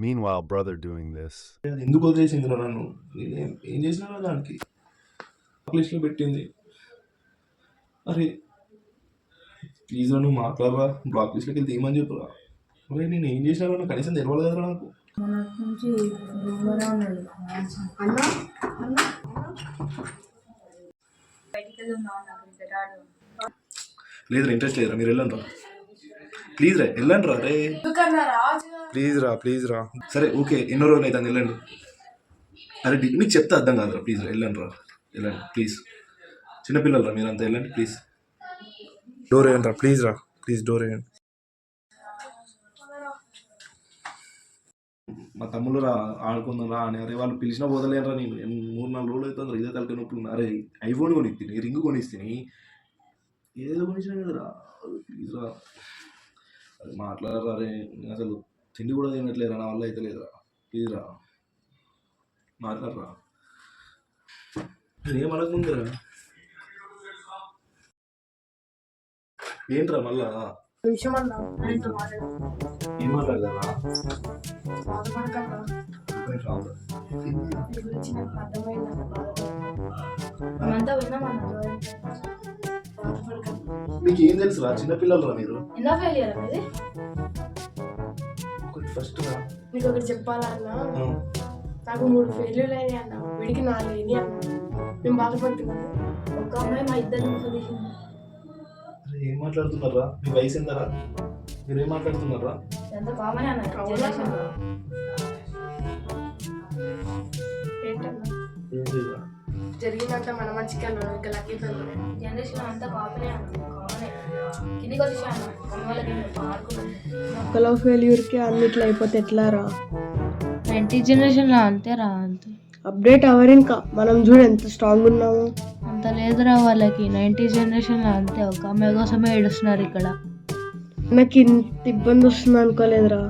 Meanwhile, brother doing this. అది ఎందుకు వదిలేసిందిరా నన్ను? ఏం చేసినా దానికి లిస్ట్లో పెట్టింది. అరే ప్లీజ్ నువ్వు మాట్లాడరా, బ్లాక్ లిస్ట్లోకి వెళ్తే ఏమని చెప్పురా. అరే నేను ఏం చేసినా నాకు కనీసం తెలవాలి కదరా నాకు. లేదురా ఇంట్రెస్ట్ లేదురా, మీరు వెళ్ళండి రా ప్లీజ్ రా, వెళ్ళండి రా. రే ప్లీజ్ రా. సరే ఓకే, ఎన్నో రోజులు అయితే వెళ్ళండి. అరే మీకు చెప్తే అర్థం కాదురా, ప్లీజ్ రా వెళ్ళండి రా, వెళ్ళండి ప్లీజ్. చిన్నపిల్లలు రా మీరంతా, వెళ్ళండి ప్లీజ్. డోర్ వేయండి రా ప్లీజ్ రా, ప్లీజ్ డోర్ వేయండి. మా తమ్ముళ్ళు రా ఆడుకుందాం రా అని. అరే వాళ్ళు పిలిచినా పోదలేరా, నేను 3-4 రోజులు అవుతుంది ఇదే తలకాయ నొప్పులు. అరే ఐఫోన్ కొనిస్తుంది, రింగ్ కొనిస్తుంది, ఏదో కొనిచ్చినా కదరా, ప్లీజ్ రా. అది మాట్లాడరా. అరే అసలు తిండి కూడా తినట్లేదురా, నా వల్ల అయితే లేదురా, ప్లీజ్ రా మాట్లాడరా. ఏం అడగముందురా, ఏంట్రా మళ్ళా ఏం మాట్లాడదారా? మీకు ఏం తెలుసురా, చిన్నపిల్లలు రా మీరు. ఫస్ట్ నీకు ఒకటి చెప్పాలన్నా, నాకు 3 ఫెయిల్యూర్లు అయినాయి అన్న, వీడికి 4 అయినాయి అన్న. మేము బాధపడుతున్నాము. ఒక అమ్మాయి మా ఇద్దరిని. ఏం మాట్లాడుతున్నారా? మీ వయసు ఎంతరా? మీరు ఏం మాట్లాడుతున్నారా? జరిగిందంట మన మంచిగా లక్కీ జనరేషన్ అంతా ఒక్కలో ఫెయిల్యూర్కి అన్నిట్లో అయిపోతే ఎట్లా రా? 90 జనరేషన్లో అంతేరా, అంతే అప్డేట్ అవ్వరు. ఇంకా మనం చూడు ఎంత స్ట్రాంగ్ ఉన్నాము. అంత లేదురా వాళ్ళకి. 90 జనరేషన్లో అంతే, ఒక అమ్మాయి కోసమే ఏడుస్తున్నారు ఇక్కడ. నాకు ఇంత ఇబ్బంది వస్తుంది అనుకోలేదురా.